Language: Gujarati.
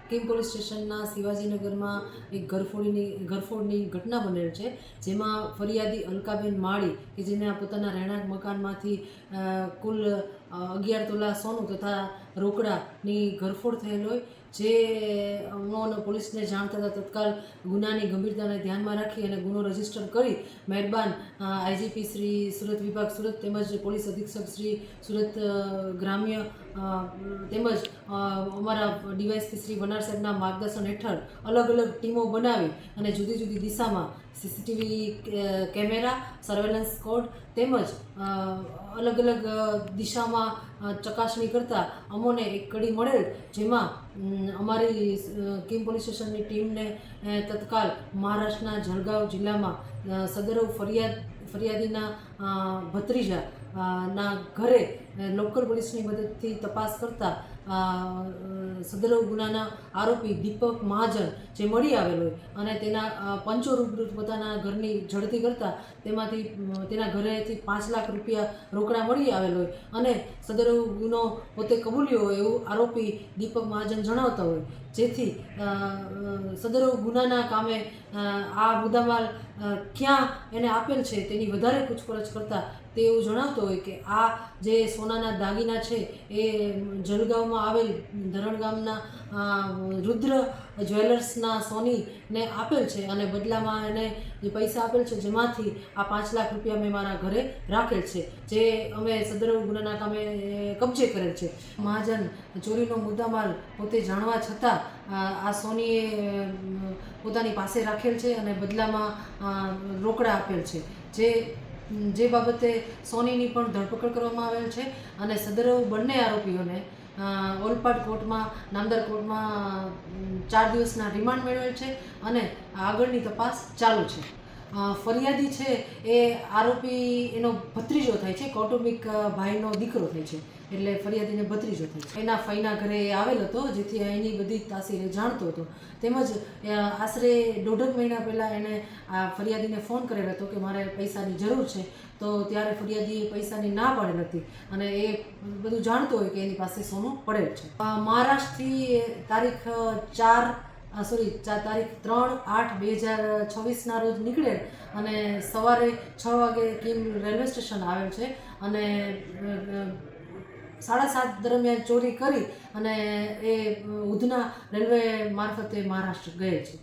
કિમ પોલીસ સ્ટેશનના શિવાજીનગરમાં એક ઘરફોડની ઘટના બનેલ છે, જેમાં ફરિયાદી અલકાબેન માળી કે જેને પોતાના રહેણાંક મકાનમાંથી કુલ 11 તોલા સોનું તથા રોકડાની ઘરફોડ થયેલ હોય, જે પોલીસને જાણ થતાં તત્કાલ ગુનાની ગંભીરતાને ધ્યાનમાં રાખી અને ગુનો રજીસ્ટર કરી મહેરબાન આઈજીપી શ્રી સુરત વિભાગ સુરત તેમજ પોલીસ અધિક્ષક શ્રી સુરત ગ્રામ્ય તેમજ અમારા ડીવાયએસપી શ્રી વનાર સાહેબના માર્ગદર્શન હેઠળ અલગ અલગ ટીમો બનાવી અને જુદી જુદી દિશામાં સીસીટીવી કેમેરા, સર્વેલન્સ કોડ તેમજ અલગ અલગ દિશામાં ચકાસણી કરતાં અમોને એક કડી મળેલ, જેમાં અમારી કિમ પોલીસ સ્ટેશનની ટીમને તત્કાલ મહારાષ્ટ્રના જળગાંવ જિલ્લામાં સદરવ ફરિયાદીના ભત્રીજા ના ઘરે લોકલ પોલીસની મદદથી તપાસ કરતા સદરવ ગુનાના આરોપી દીપક મહાજન જે મળી આવેલ હોય અને તેના પંચો રૂબરૂ પોતાના ઘરની ઝડપી કરતા તેમાંથી તેના ઘરેથી 5 લાખ રૂપિયા રોકડા મળી આવેલ હોય અને સદરવ ગુનો પોતે કબૂલ્યો હોય એવું આરોપી દીપક મહાજન જણાવતા હોય, જેથી સદરવ ગુનાના કામે આ મુદ્દામાલ ક્યાં એને આપેલ છે તેની વધારે પૂછપરછ કરતાં તે એવું જણાવતો હોય કે આ જે સોનાના દાગીના છે એ જલગાંવમાં આવેલ ધરણ ગામના રુદ્ર જ્વેલર્સના સોનીને આપેલ છે અને બદલામાં એને જે પૈસા આપેલ છે જેમાંથી આ 5 લાખ રૂપિયા મેં મારા ઘરે રાખેલ છે, જે અમે સદરવ ગુનાના કામે કબજે કરેલ છે. મહાજન ચોરીનો મુદ્દામાલ પોતે જાણવા છતાં આ સોનીએ પોતાની પાસે રાખેલ છે અને બદલામાં રોકડા આપેલ છે, જે બાબતે સોનીની પણ ધરપકડ કરવામાં આવેલ છે અને સદરવ બંને આરોપીઓને ઓલપાડ કોર્ટમાં નામદાર કોર્ટમાં 4 દિવસના રિમાન્ડ મેળવેલ છે અને આગળની તપાસ ચાલુ છે. ફરિયાદી છે એ આરોપી એનો ભત્રીજો થાય છે, કૌટુંબિક ભાઈનો દીકરો થાય છે, એટલે ફરિયાદીને ભત્રીજો થાય છે. એના ફઈના ઘરે આવેલ હતો, જેથી એની બધી તાસીરે જાણતો હતો. તેમજ આશરે 1.5 મહિના પહેલાં એણે આ ફરિયાદીને ફોન કરેલો હતો કે મારે પૈસાની જરૂર છે, તો ત્યારે ફરિયાદીએ પૈસાની ના પાડેલ હતી અને એ બધું જાણતો હોય કે એની પાસે સોનું પડેલ છે. મહારાષ્ટ્રથી તારીખ 3/8/2026ના રોજ નીકળેલ અને સવારે 6 વાગે કિમ રેલવે સ્ટેશન આવેલ છે અને 7:30 દરમિયાન ચોરી કરી અને એ ઉધના રેલવે મારફતે મહારાષ્ટ્ર ગયેલ છે.